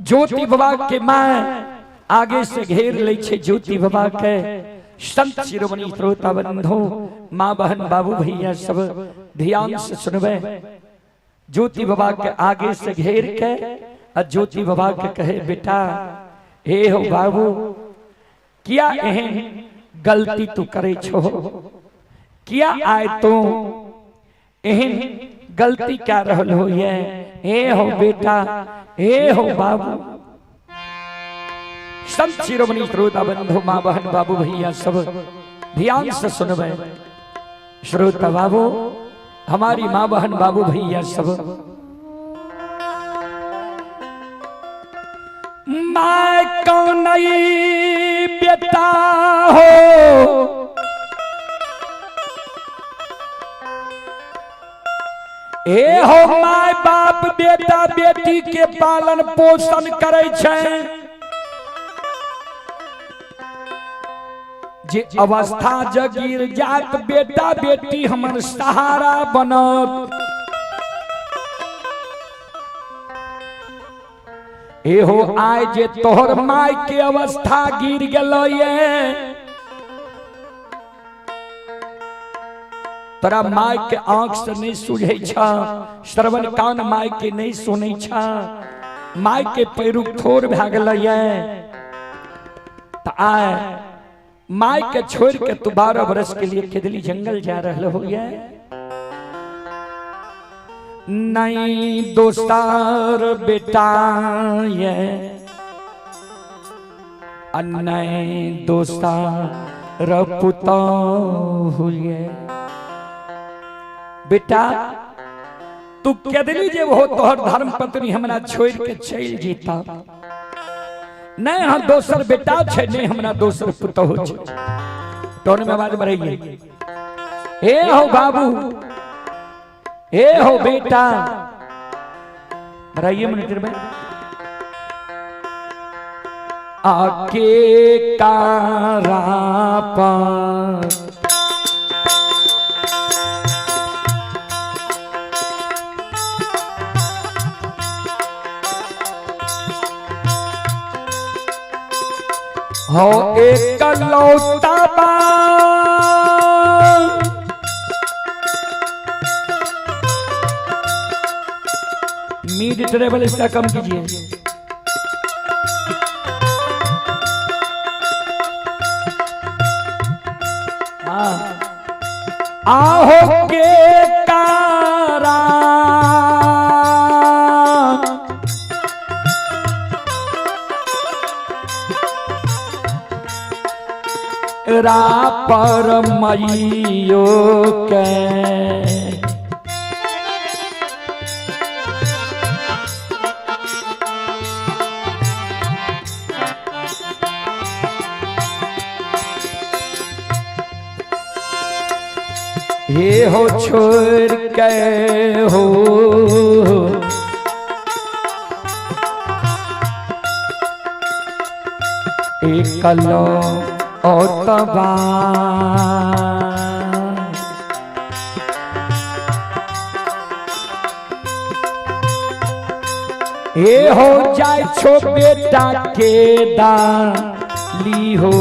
ज्योति बाबा के मां आगे से घेर ले छे ज्योति बाबा के संत शिरोमणि श्रोता बंधु मां बहन बाबू भैया सब ध्यान से सुनबे। ज्योति बाबा के आगे से घेर के और ज्योति बाबा के कहे बेटा हे हो बाबू क्या एहन गलती तू करे छो, क्या आए तो एहन गलती क्या रहल हो ये, हे हो बेटा हे हो बाबू। संत शिरोमणि श्रोता बंधु मां बहन बाबू भैया सब ध्यान से सुनबे। श्रोता बाबू हमारी मां बहन बाबू भैया सब मैं कौन बेटा हो ए हो माय बाप बेटा बेटी के पालन पोषण करे छे। जे अवस्था जगीर जात बेटा बेटी हमर सहारा बनत। एहो आय जे तोहर माय के अवस्था गिर गेलो ये, तोरा माय के आंख से नहीं सुझे छा, श्रवण कान माय के नहीं सुने छा, माय के पैरुक थोर भे गेलो ये। त आय माय के छोड़ के तू 12 बरस के लिए केदली जंगल जा रहे हो ये। नहीं दोस्तार बेटा ये, नहीं दोस्तार पुता हुए। बेटा तू केदली जे हो तोहर धर्म पत्नी हमरा छोड़ के चल जीता, नहीं हम दोसर बेटा छे, नहीं हमरा दोसर पुतहु छे। टोन में आवाज बढ़ाइए। हे हो बाबू हे हो बेटा बढ़ाइए मिनट में। आके कारा पर हो एक लौटा मीड ट्रेवल इसका कम कीजिए। आहो के कारा रा पर मैयो के ये हो छोड़ के हो एकलो और तबा ये हो जाए छो बेटा के दाली हो।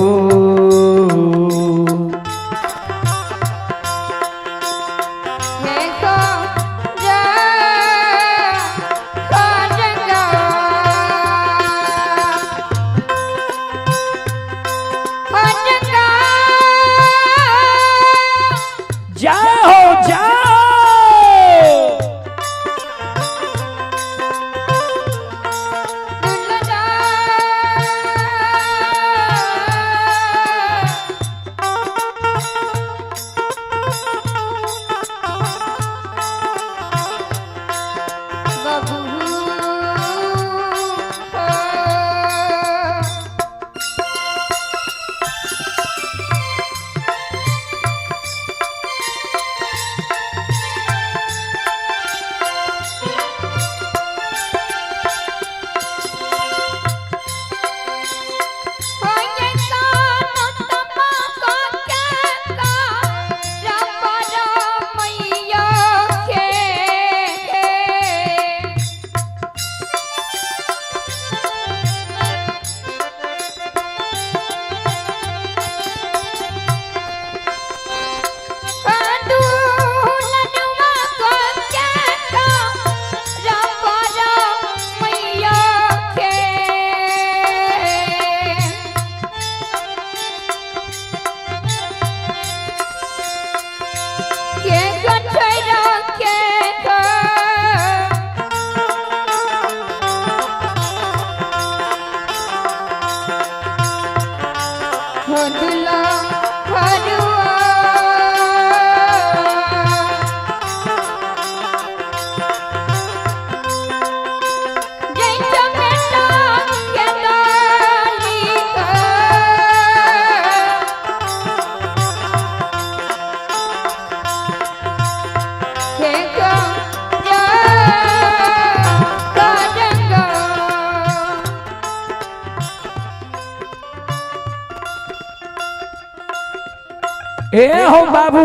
ए हो बाबू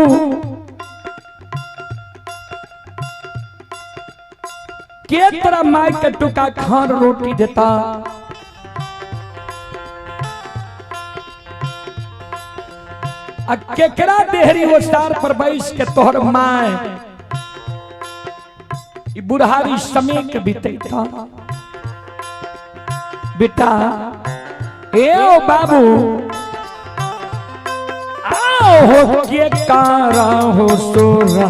के तोरा माई के टुका खान रोटी देता आ केकरा देहरी वो स्टार पर बैस के तोहर माय ई बुढ़ारी समय के बीतेता बेटा ए ओ बाबू आओ हो के कारा हो सोरा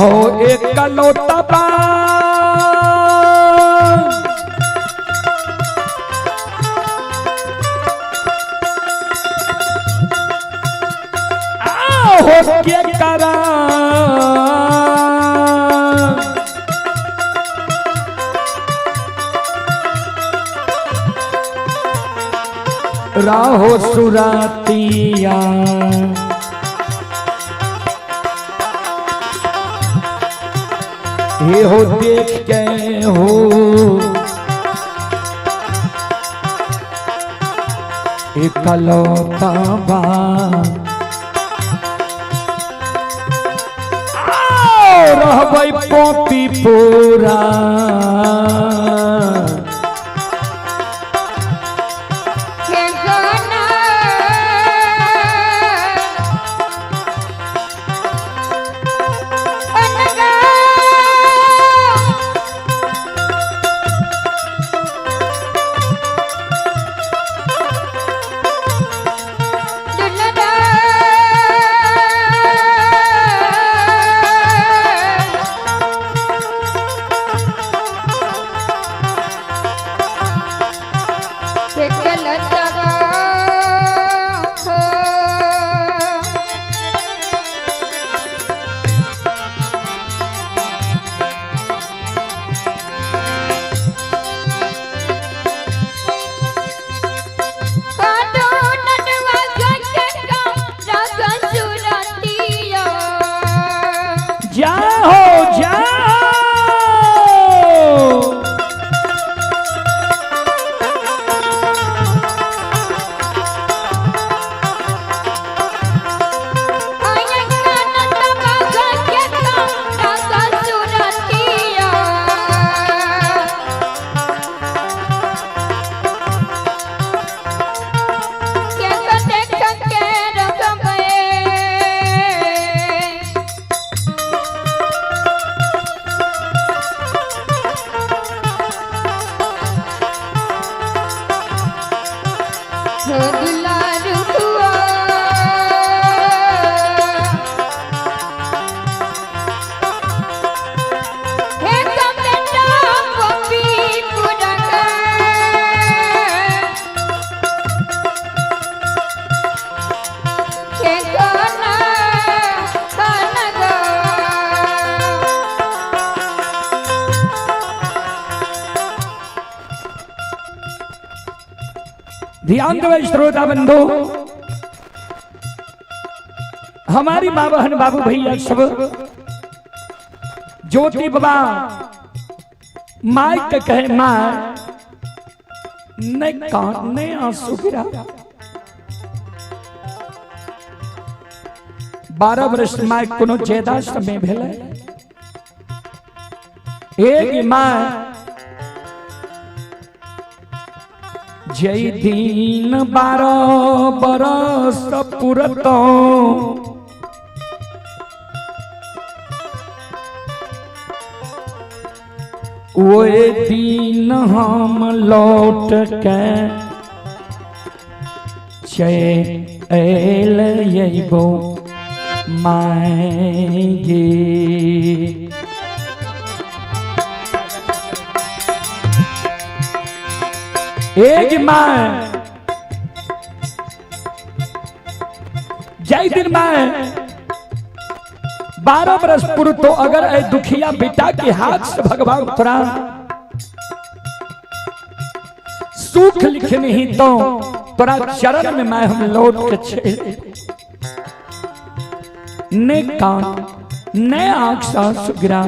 हो एक कलौता बा हो के करा राहो सुरातिया ये हो देख के हो इकलौता बा रहबै पोपी पूरा ध्यान दो श्रोता बंधु, हमारी माँ बहन बाबू भैया सब ज्योति बाबा माई के कहे माँ नहीं कान नहीं आंसू गिरा 12 वर्ष माँ कोनो ज्यादा समय भेले एक माँ जय दीन 12 बरस पुरतो वो दिन हम लौट के चल अयबो मायगे एक माँ जय दिन माँ 12 बरस पूर्व तो अगर ऐ दुखिया बेटा के हाथ से भगवान तोरा सुख लिखे नहीं तो तोरा चरण में मैं हम लौट के चले ने कान ने आँख सांस गिरा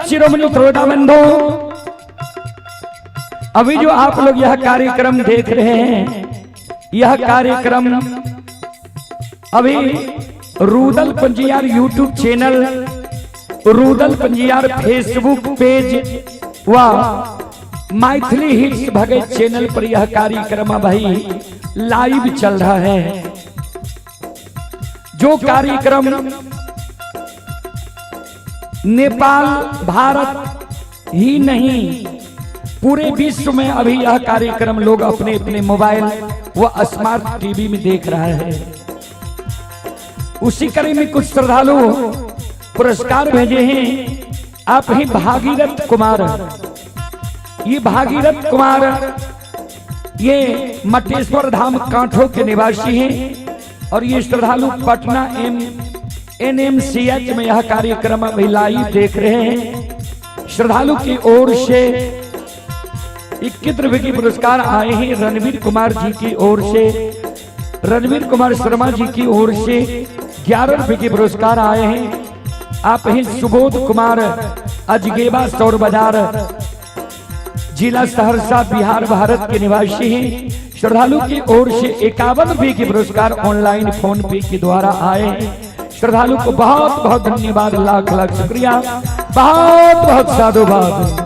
शिरोमणि श्रोताबंधो, अभी जो आप लोग यह कार्यक्रम देख रहे हैं, यह कार्यक्रम अभी Rudal Panjiyar YouTube channel, Rudal Panjiyar Facebook page व मैथिली हिट्स भगत चैनल पर यह कार्यक्रम अभी लाइव चल रहा है। जो कार्यक्रम नेपाल भारत ही नहीं पूरे विश्व में अभी यह कार्यक्रम लोग अपने अपने मोबाइल व स्मार्ट टीवी में देख रहा है। उसी कड़ी में कुछ श्रद्धालु पुरस्कार भेजे हैं। आप ही भागीरथ कुमार, ये भागीरथ कुमार ये मटेश्वर धाम कांठों के निवासी हैं और ये श्रद्धालु पटना NMCH में यह कार्यक्रम अभी लाइव देख रहे हैं। श्रद्धालु की ओर से 21 रुपए की पुरस्कार आए हैं। रणवीर कुमार जी की ओर से, रणवीर कुमार शर्मा जी की ओर से 11 रुपए की पुरस्कार आए हैं। आप ही सुबोध कुमार अजगेबा सौर बाजार जिला सहरसा बिहार भारत के निवासी हैं। श्रद्धालु की ओर से 51 रुपए की पुरस्कार ऑनलाइन फोन पे के द्वारा आए हैं। श्रद्धालु को बहुत बहुत धन्यवाद, लाख लाख शुक्रिया, बहुत बहुत साधुवाद।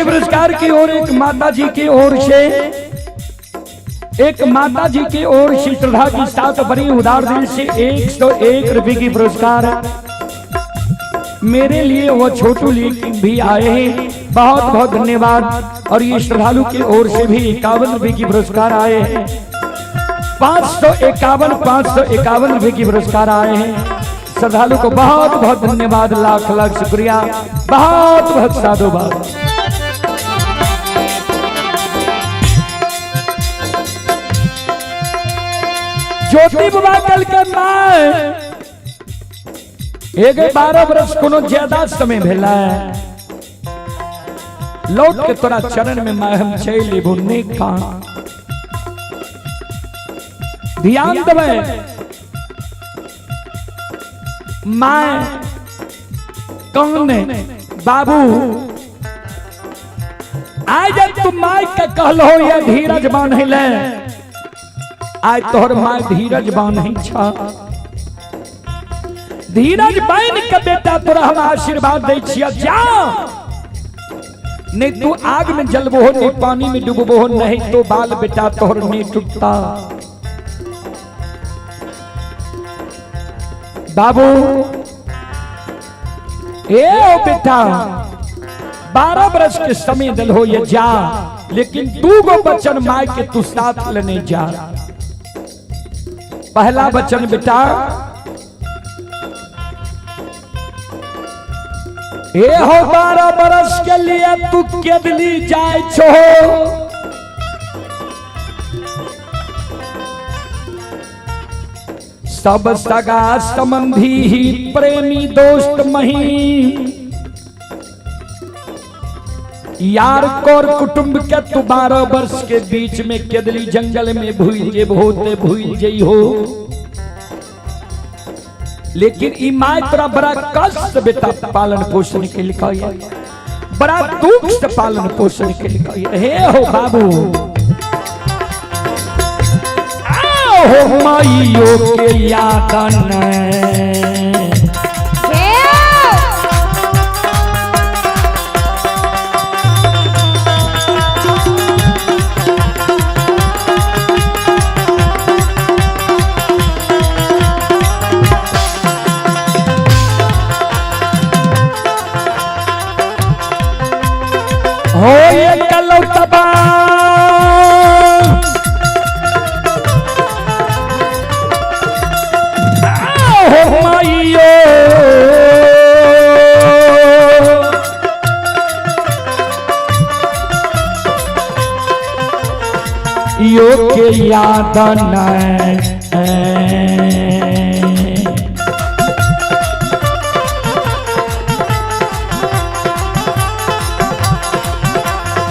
पुरस्कार की ओर एक माता जी की ओर से, एक माता जी की ओर से श्रद्धा की साथ बड़ी उदार दिल से 101 रुपए की पुरस्कार मेरे लिए वो छोटू भी आए हैं। बहुत बहुत धन्यवाद। और ये श्रद्धालु की ओर से भी 51 रुपए की पुरस्कार आए हैं। 551 रुपए की पुरस्कार आए हैं। श्रद्धालु को बहुत बहुत धन्यवाद, लाख लाख शुक्रिया, बहुत बहुत साधुवाद। ज्योति बाबा कल के मां एक 12 वर्ष कोनो ज्यादा समय भेला है। लौट के तोरा चरण में मैं हम चल लेबो नेका। ध्यान देवे माँ कौन बाबू आज जब तुम माई के कहलो ये धीरज बांधले आज तोहर माई धीरज बांध छा धीरज बांध के बेटा तोरा हम आशीर्वाद दे छिया जा नहीं तू आग में जलबो हो नहीं पानी में डूबो हो नहीं तो बाल बेटा तोहर नहीं टूटता बाबू ए ओ बेटा 12 वर्ष के समय दल हो ये जा लेकिन 2 गो बच्चन माई के तू साथ लेने जा पहला बच्चन बेटा ए हो 12 वर्ष के लिए तू केदली जाए छो सब सगा संबंधी ही प्रेमी दोस्त मही यार कोर कुटुंब के तू 12 वर्ष के बीच में केदली जंगल में भूल जे होते भूल जई हो लेकिन ई माय तोरा बड़ा कष्ट से बेटा पालन पोषण के लिखाई बड़ा दुख से पालन पोषण के लिखाई हे हो बाबू हो माइयो के याद न हो ये कलो तबा हो माइयो यो के याद न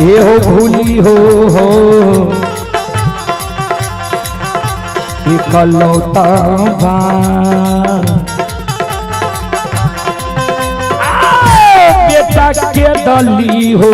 ये हो भूली हो इकलौता बेटा के दली हो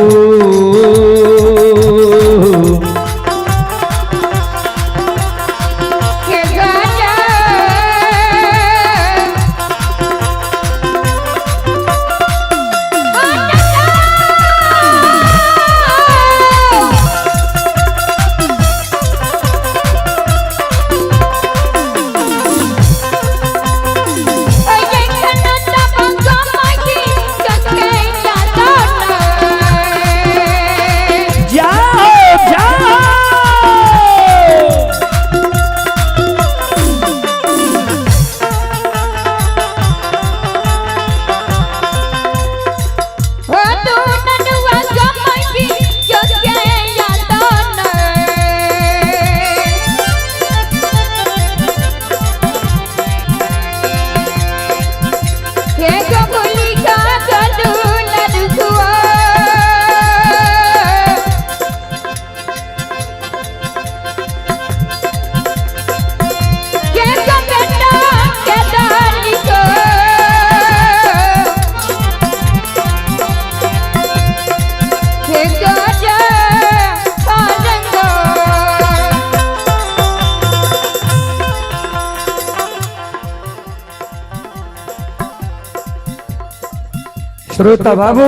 श्रोता बाबू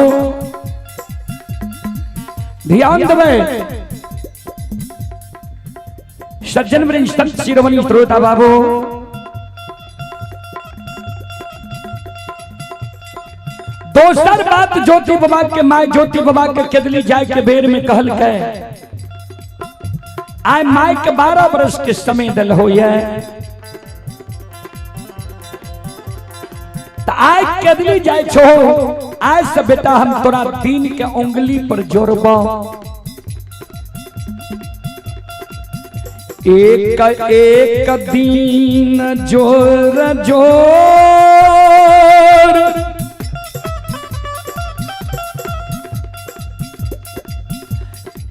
ध्यान देवे सज्जन वृंद संत शिरोमणि श्रोता बाबू दोसर बात ज्योति बाबा के माय ज्योति बाबा के केदली जाय के बेर में कहल के आय माय के 12 वर्ष के समय दल हो आय केदली जाय छो आज से बेटा हम तोरा दिन के उंगली पर जोड़बा एक एक दिन जोर जोर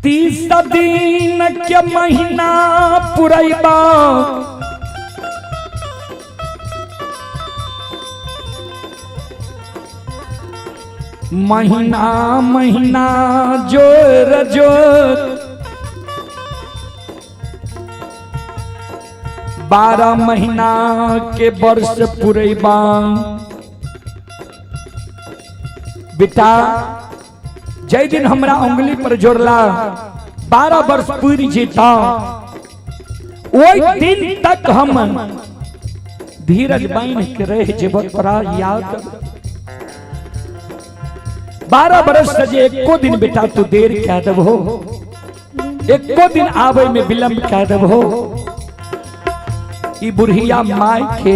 30 दिन के महीना पुरैबा महीना महीना जोर जोर 12 महीना के वर्ष पुरैबा बेटा जय दिन हमरा उंगली पर जोड़ला 12 वर्ष पूरी जेता ओई दिन तक हम धीरज बांध के रह जेब तोरा याद 12 बरस से जे एको दिन बेटा तू देर कह देबहो एको दिन आवे में विलंब कह देबहो ई बुढ़िया माई के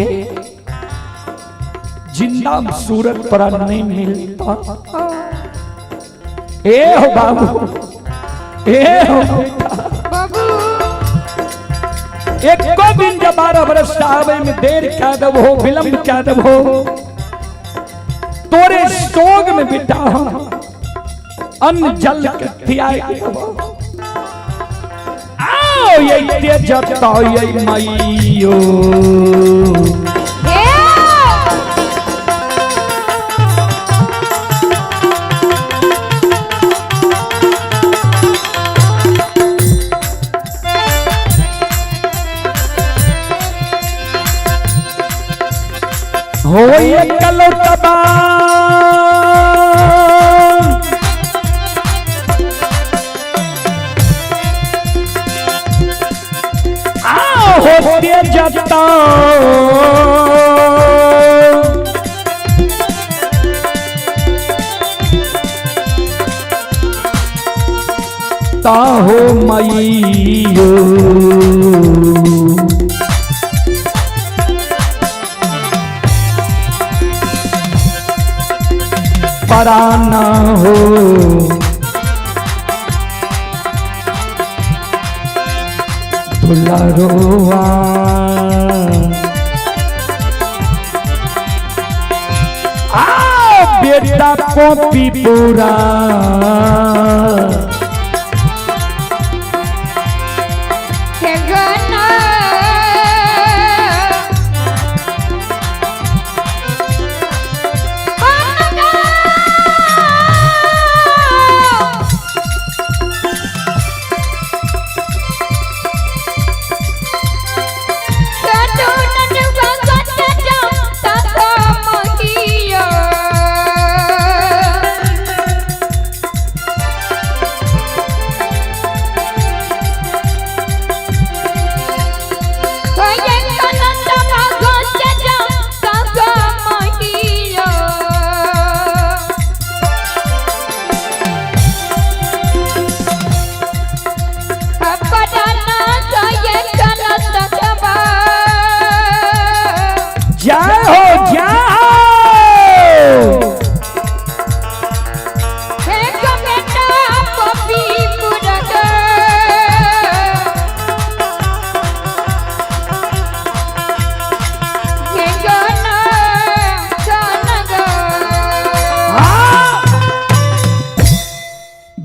जिंदा सूरत पर नहीं मिलता। ए हो बाबू ए हो बाबू एको दिन जब 12 बरस से आवे में देर कह देबहो विलंब कह देबहो तोरे सोग में बेटा अन्न जल के थियाई आओ ये तेजता ये मैयो हो ये कलो तबा होते जाता ताहो मैयो पराना हो दुलारोआ बेटा पोपी पूरा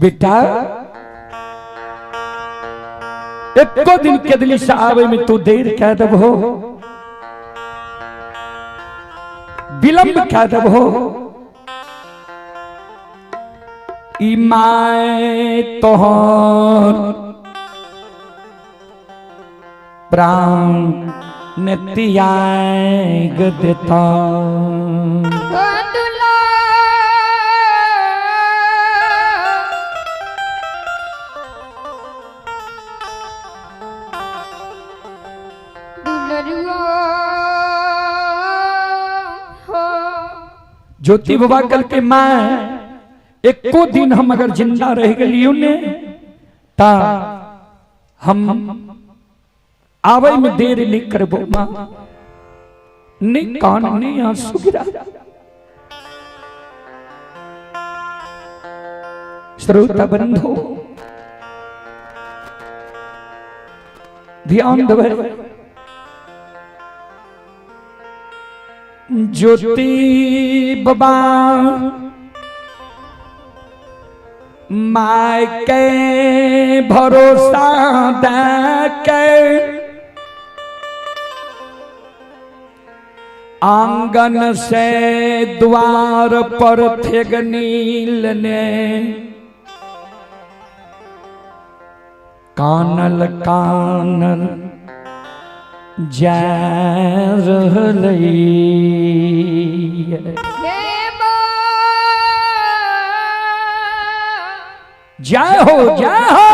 बेटा एको दिन के दिली से आवे में तू देर कह देबहो विलंब कह देबहो ई माय तोहर प्राण ने त्याग देता ज्योति बाबा कल के माँ एको दिन हम अगर जिंदा रह गलियों ने ता हम आवे में देर नहीं करबो माँ नहीं कान नहीं आंसू गिरा श्रोता बंधु ध्यान देवे ज्योति बाबा माय के भरोसा दे के आंगन से द्वार पर थे नील ने कानल कानल जय जय हो जय हो।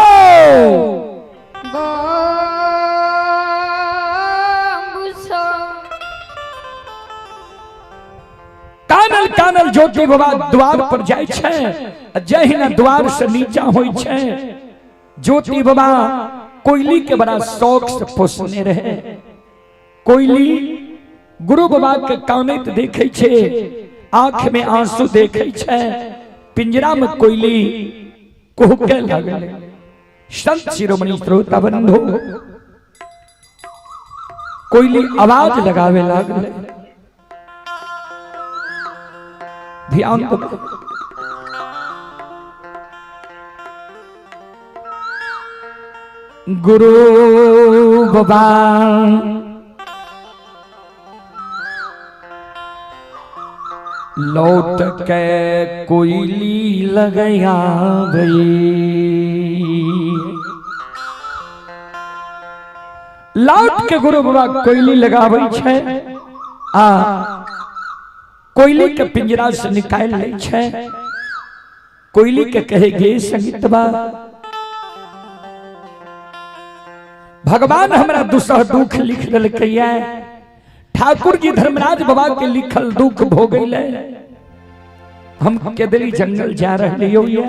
कानल कानल ज्योति बाबा द्वार पर जाय छे, जहिना द्वार से नीचा होय छे ज्योति बाबा कोयली के बड़ा शौक से पोसने रहे। कोयली गुरु बाबा के कानैत देखे छे, आंख में आंसू देखे छे, पिंजरा में कोयली कुहके लागल। संत शिरोमणि श्रोता बंधु कोयली आवाज लगावे लागल। ध्यान दो, गुरु बाबा लौट के कोयली लगया गई। लौट के गुरु बाबा कोयली लगाबै छे, आ कोयली के पिंजरा से निकाल ले छे। कोयली के कहे गे संगीतबा भगवान हमरा दूसरा दुख लिख दिलकैया। ठाकुर जी धर्मराज बाबा के लिखल दुख भोगैले। हम केदली जंगल जा रहलियो ये,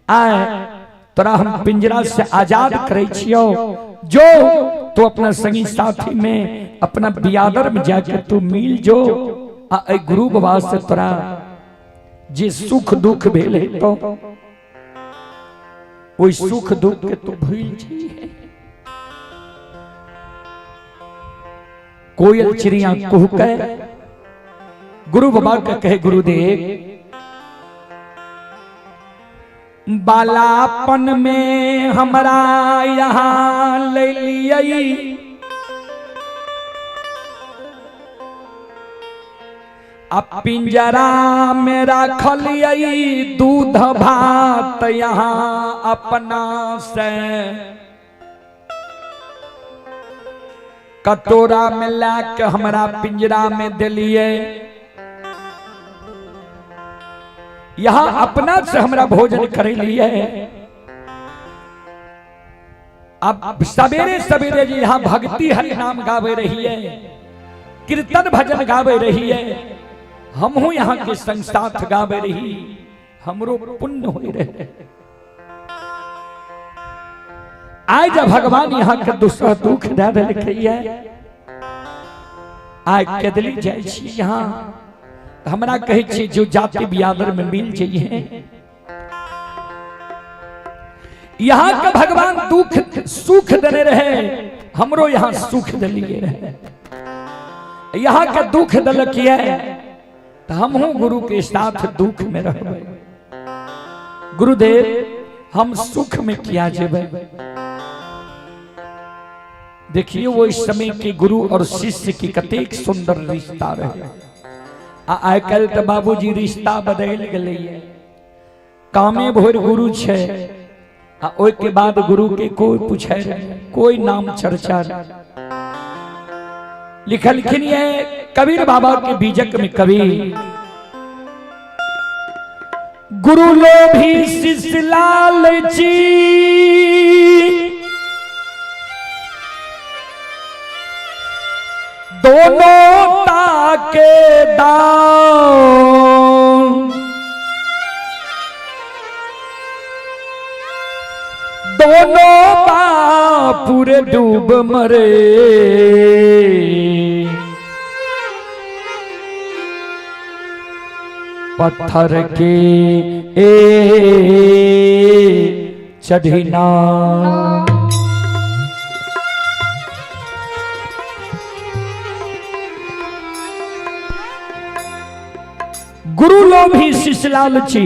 आए तोरा हम पिंजरा से आजाद करे छियो। जो तो अपना संगी साथी में अपना बियादर में जाके तू मिल जो। आ गुरु बाबा से तोरा जे सुख दुख भेले तो ओई सुख दुख के तू भूल जाइए। कोयल चिड़िया कुहके गुरु बाबा के कहे गुरुदेव बालापन में हमरा यहाँ ले लियई, अब पिंजरा में रखलियई दूध भात यहाँ अपना से। कटोरा में लाके हमरा पिंजरा में दिलिए, यहाँ अपना से हमरा भोजन करे लिए। अब सवेरे सवेरे जी यहाँ भक्ति हरि नाम गावे रही है, कीर्तन भजन गावे रही है। हमहू यहाँ के संग साथ गावे रही, हमरो पुण्य हो रहे। आज जब भगवान यहाँ के दूसरा दुख दे दिलकैया, आज केदली जाय छी यहाँ हमरा कहे छी जो जाति बियादर में मिल जाइए। यहाँ का भगवान दुख सुख देने रहे, हमरो यहाँ सुख दिलिए रहे। यहाँ का दुख दिलकिया तो हमहू गुरु के साथ दुख में रहबे। गुरुदेव हम सुख में किया जेबे। देखिए वो इस समय के गुरु और शिष्य की कतेक सुंदर रिश्ता रहे। आइ काल्हि तो बाबूजी रिश्ता बदल गए। कामे भोर गुरु छे, आ ओइ के बाद गुरु के कोई पूछे कोई नाम चर्चा। लिखलखिन है कबीर बाबा के बीजक में कवि, गुरु लोभी शिष्य लालची, दोनों ताके दाम, दोनों बापुर डूब मरे। पत्थर के चढ़िना गुरु लोभी शिष्य लालची।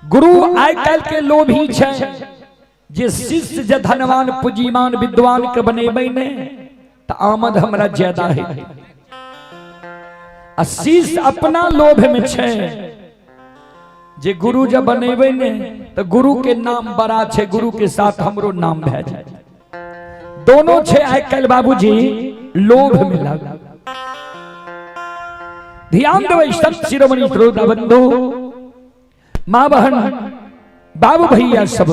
गुरु आइ काल्हि के लोभी छै, जे शिष्य जे धनवान पूंजीमान विद्वान के बनेबै ने तो आमद हमरा ज्यादा है। शीश अपना लोभ में छे जे गुरु जब बनेबे ने तो गुरु के नाम बड़ा छे, गुरु के साथ हमरो नाम भे जाए। दोनों छे आइ कल बाबूजी लोभ में लग। ध्यान देवे संत शिरोमणि श्रोता बंधु, मां बहन बाबू भैया सब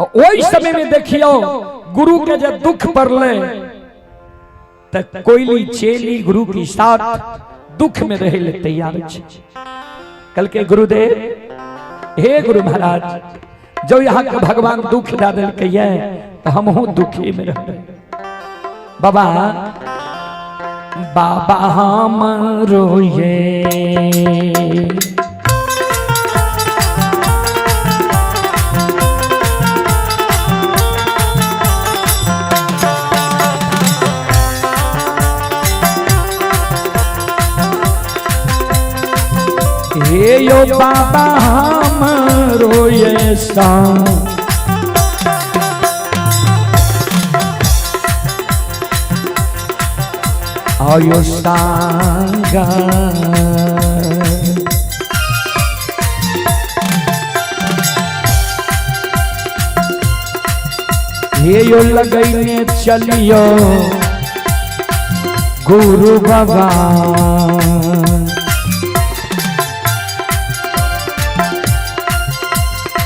ओई समय में देखियो गुरु के जब दुख पड़ले तो कोयली चेली गुरु के साथ दुख में रहे ले तैयार छे। कल के गुरुदेव, हे गुरु महाराज, जो यहाँ के भगवान दुख दा दिल कहिए तो हम हूँ दुखी में रह बाबा। बाबा हम रोए हे यो बाबा हम रोए सा, आयो सांगा हे यो लगैने चलियो गुरु बाबा।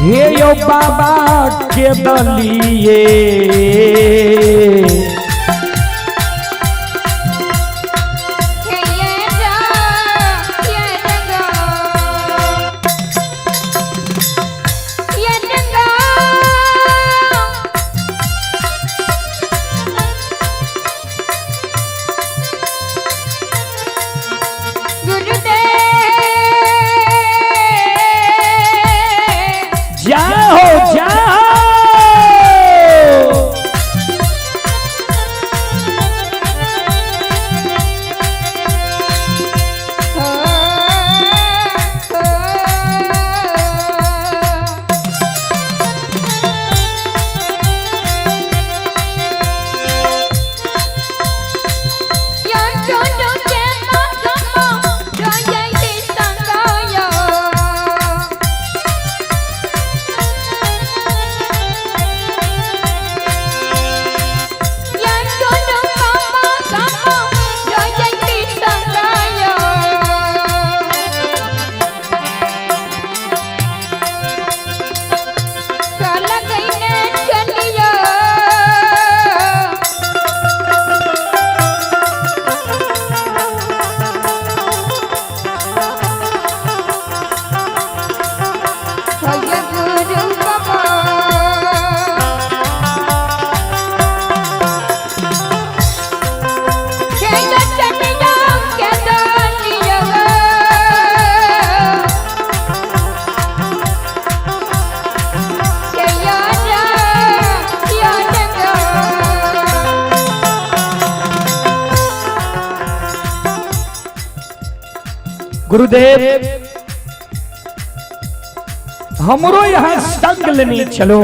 हे यो बाबा के दलिए गुरुदेव हमरो यहाँ संग लेने चलो।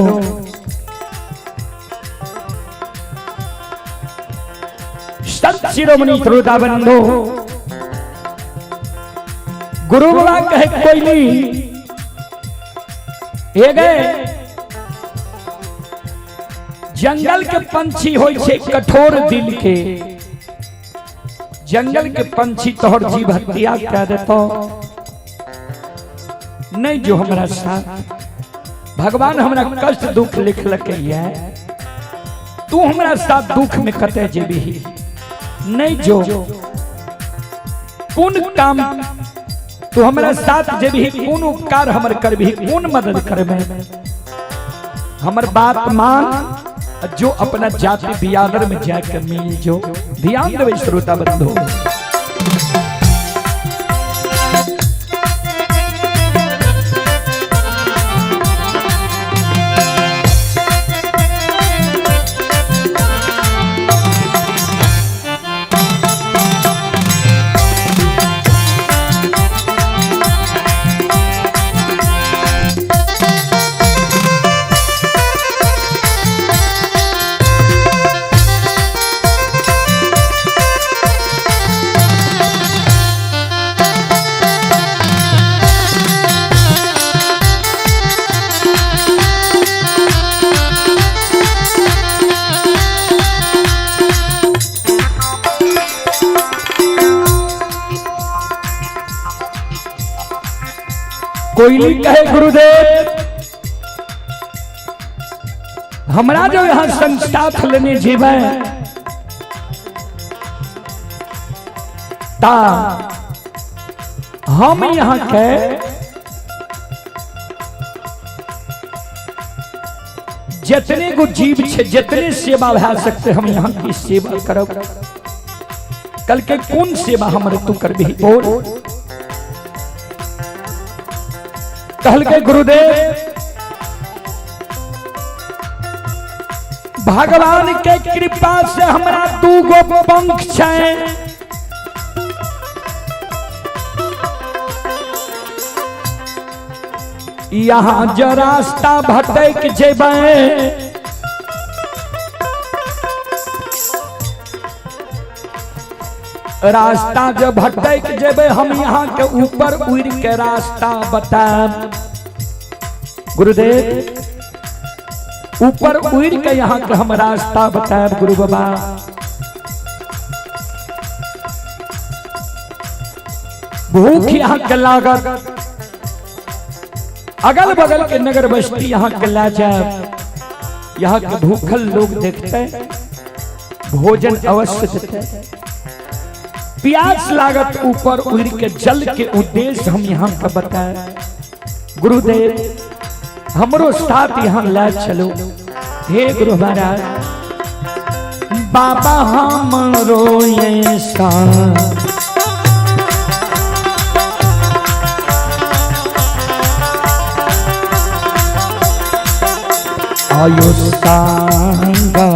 संत शिरोमणि श्रोता बंधु, गुरु बाबा कहे कोयली ये गए जंगल के पंछी होय छे कठोर दिल के, जंगल के पंछी तोहर जीव हत्या कर देतो नहीं। जो हमारा साथ भगवान हमारा कष्ट दुख लिख लके है, तू हमारा साथ दुख में कते जेबी नहीं। जो कौन काम तू हमारा साथ जेबी, कौन उपकार हमर करबी, कौन मदद करबे, हमर बात मान। जो अपना जाति बियादर में जाकर मिल जो। ध्यान देवे श्रोता बंधु, कोयली कहे गुरुदेव हमरा जो यहाँ संस्था लेने जीवे ता हम यहाँ के जितने को जीव छे जितने सेवा भा सकते हम यहाँ की सेवा करब। कल के कौन सेवा हमारे तू कर भी बोल। कहल के गुरुदेव भगवान के कृपा से हमारा 2 गो पंख छे। यहाँ जो रास्ता भटक जेबे रास्ता जो भटक जेबे हम यहाँ के ऊपर उड़ के रास्ता बताएं गुरुदेव। ऊपर उड़ के यहाँ के हम रास्ता बताएं गुरु बाबा। भूख यहाँ के लागत अगल बगल के नगर बस्ती यहाँ के ला जाए। यहाँ के भूखल लोग देखते भोजन अवश्य देते। प्यास लागत ऊपर उड़ के जल के उद्देश्य हम यहाँ का बताए गुरुदेव। हमरो साथ यहाँ ला चलो हे गुरु महाराज। बाबा हमरो ये साथ आयो सांगा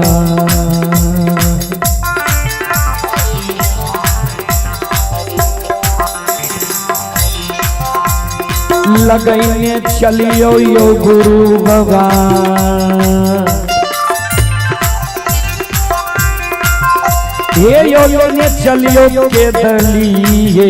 लगैने चलियो यो गुरु बाबा। हे यो ने चलियो के दलिए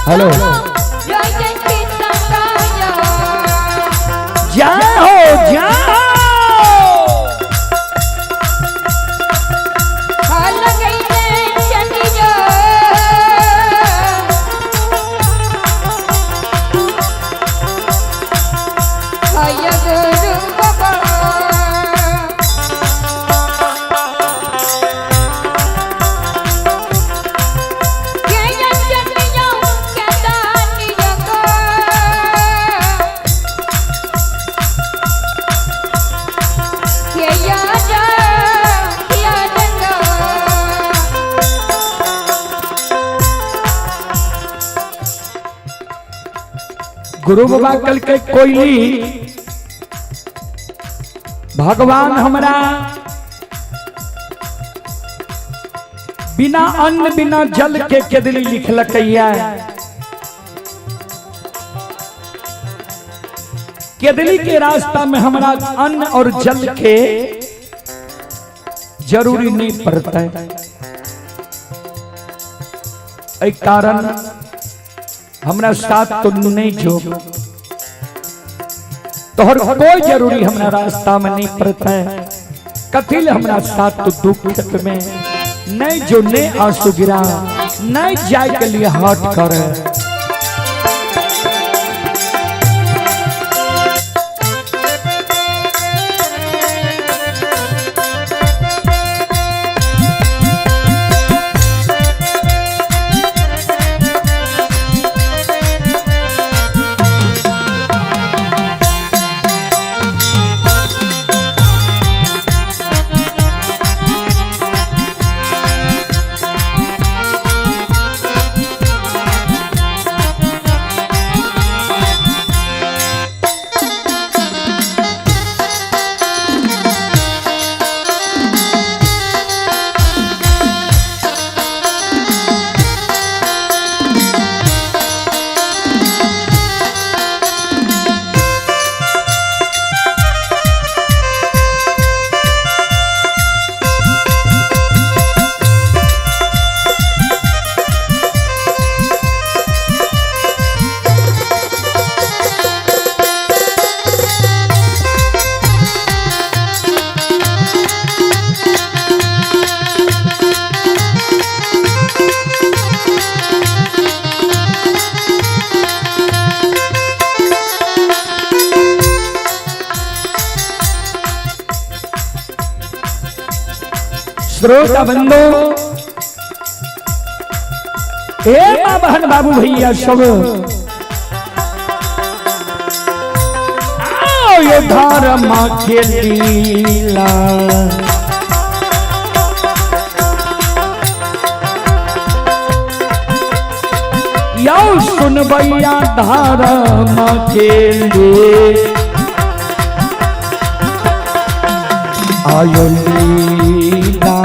हेलो जाओ जाओ गुरु बाबा कल के कोयली भगवान हमरा बिना अन्न बिना जल के केदली लिखलकैया। केदली के रास्ता में हमरा अन्न और जल के जरूरी नहीं पड़ता है। एक कारण हमरा साथ तो नहीं जो तोहर कोई जरूरी हमरा रास्ता में नहीं पड़ता है। कथिल हमरा साथ तो दुख में नहीं जो ने आंसू गिरा नहीं जाए के लिए हट कर। श्रोता बंदो हे मां बहन बाबू भैया सब आओ ये धर्म के लीला यो सुन भैया धर्म के लिए आयो लीला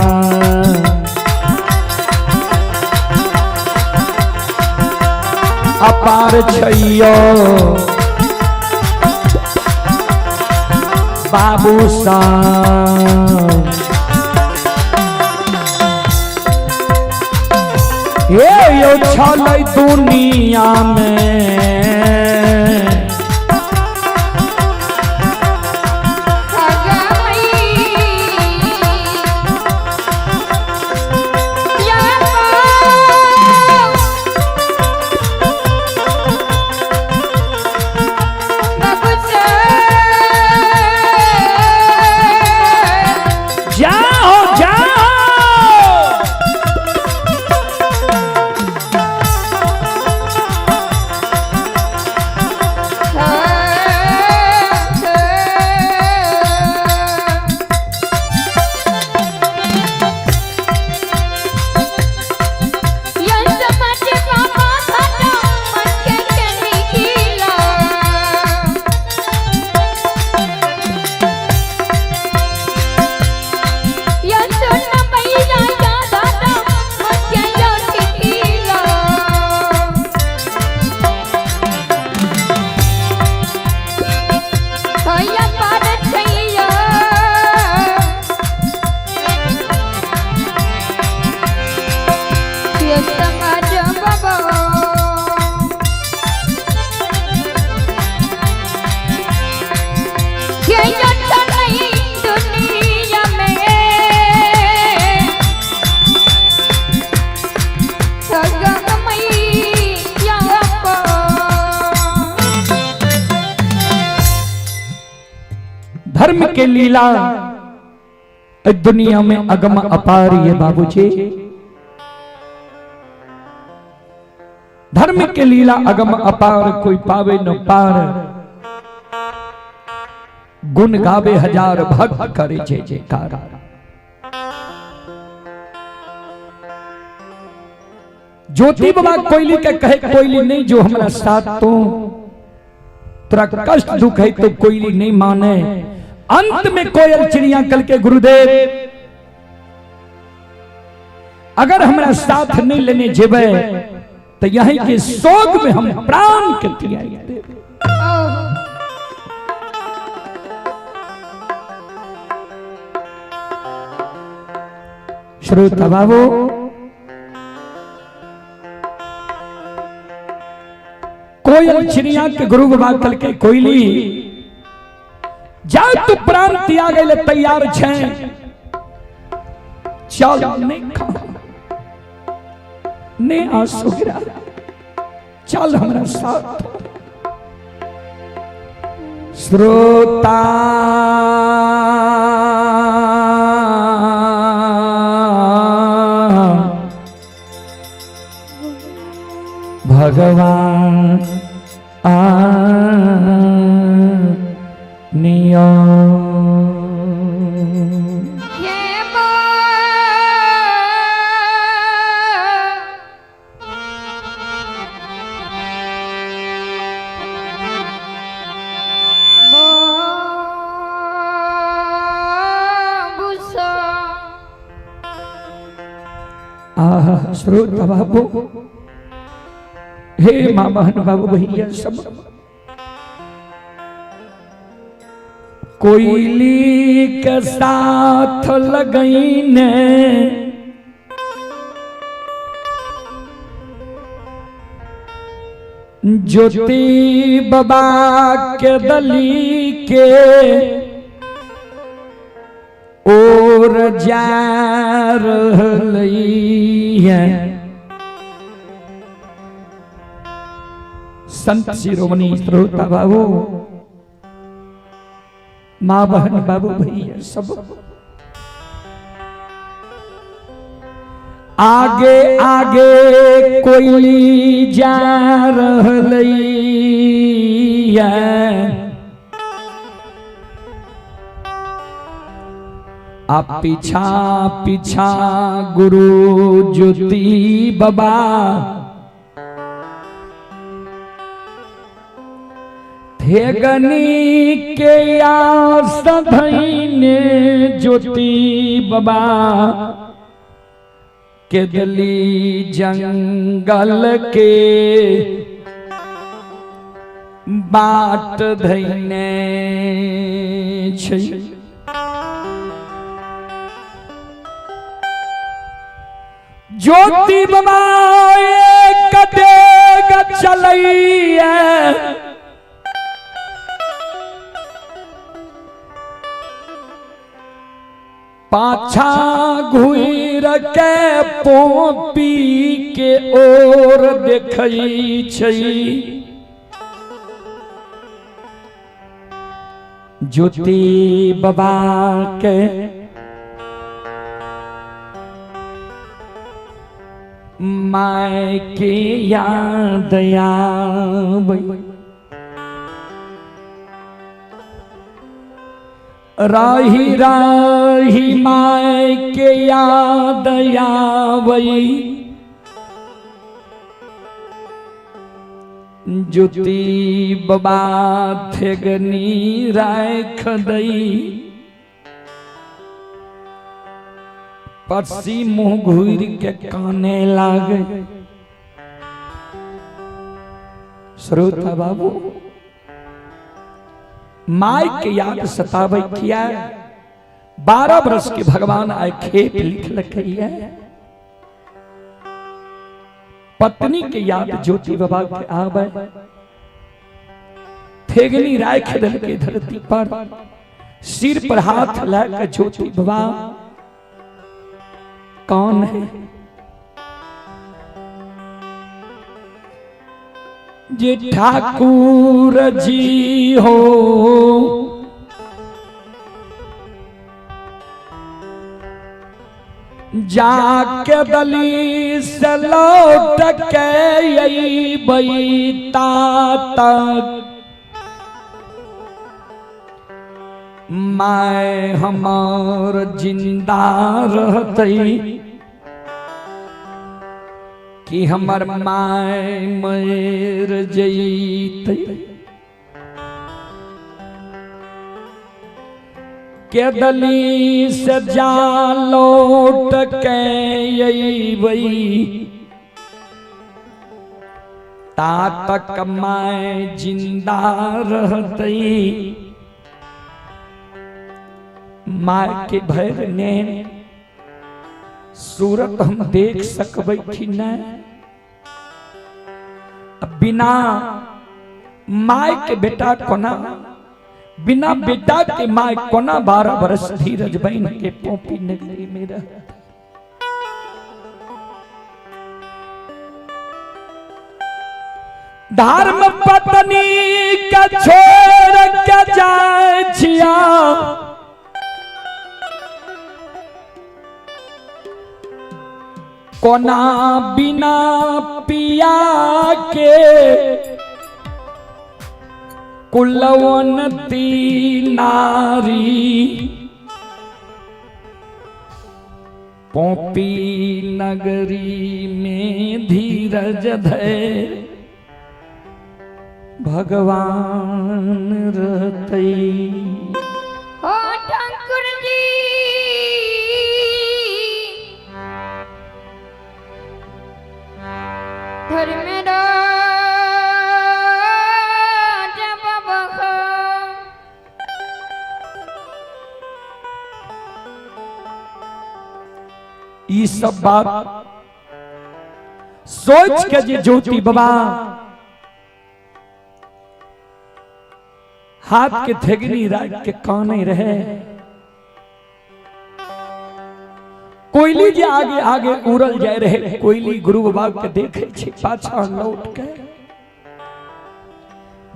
अपार छैयो बाबू सा ये यो छलै दुनिया में धर्म के लीला दुनिया में अगम अपार ये बाबूजी धर्म के लीला अगम अपार कोई पावे न पार गुण गावे हजार भक्त करे जय जयकार ज्योति बाबा कोयली के कहे कोयली नहीं जो हमारा साथ तो तेरा कष्ट दुख है तो कोयली नहीं माने अंत में कोयल चिड़िया कल के गुरुदेव अगर हमारा साथ नहीं लेने जेबे तो यहीं के शोक में हम प्राण के त्याग देब श्रोता बाबू कोयल चिड़िया के गुरु बाबा कल के कोयली जा तू प्राण त्याग ले तैयार छे चल ने आंसू गिरा चल हमारा साथ श्रोता भगवान नियो श्रोता बाबू हे मां बहन बाबू भैया सब कोयली के साथ लगईने ज्योति बाबा के दली के और जा रही है संत शिरोमणि श्रोता बाबू मां बहन बाबू भैया सब आगे आगे कोई जा रहलई आप पीछा पीछा गुरु ज्योति बाबा थेगनी के आस धइने ज्योति बाबा के दली जंगल के बाट धइने छै ज्योति बाबा एक डेग चलैया पाछा घुर के पोपी के ओर देखई छई ज्योति बाबा के माय के याद आवे राही राही माय के याद आवई ज्योति बाबा थेगनी राख दई पसी मुंह घूर के काने लागे श्रोता बाबू माय के याद सतावे किया 12 वर्ष के भगवान आए खेत लिख लखिया पत्नी के याद ज्योति बाबा के आवे थेगनी राख दल के धरती पर सिर पर हाथ लाकर ज्योति बाबा कौन है जे ठाकुर जी हो जाके दली से लौट के बैता तक मैं हमार जिंदा रहतई कि हमर माय मर जईते के दली से जा लौट के अइबई ता तक मैं जिंदा रहतई माय के भैर ने सूरत हम देख सकबै कि न बिना माय के बेटा कोना बिना बेटा के माय कोना 12 वर्ष धीरज बहन के पोपी नगरी में रह धर्म पत्नी का छोड़ के जाए छिया कोना बिना पिया के कुलवनती नारी पोपी नगरी में धीरज धैर्य भगवान रहतई हो ठाकुर जी धर्मेरा जब बहो ई सब बात सोच के जे ज्योति बाबा हाथ के थेगनी राख के काने रहे कोयली जे आगे आगे उड़ल जाए रहे कोयली गुरु बाबा के देखे छे पाछा लौट के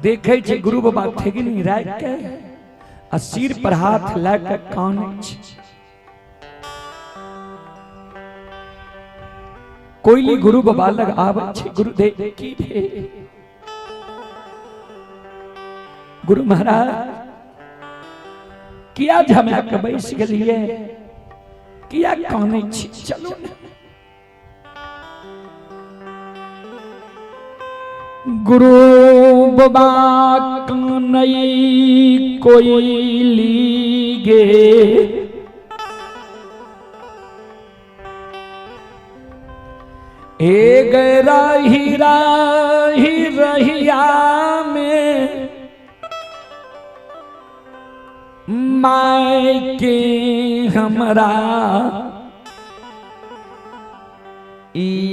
देखे छे गुरु बाबा थेगनी राख के आ सिर पर हाथ ला के काने छे कोयली गुरु बाबा लग आवे छे गुरुदेव की रे गुरु महाराज किया झमे के बैस गेलिए किया काने छी चलो गुरु बाबा कानई कोयली गे एक रही रही रहिया में माय के हमरा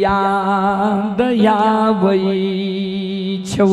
याद आबै छौ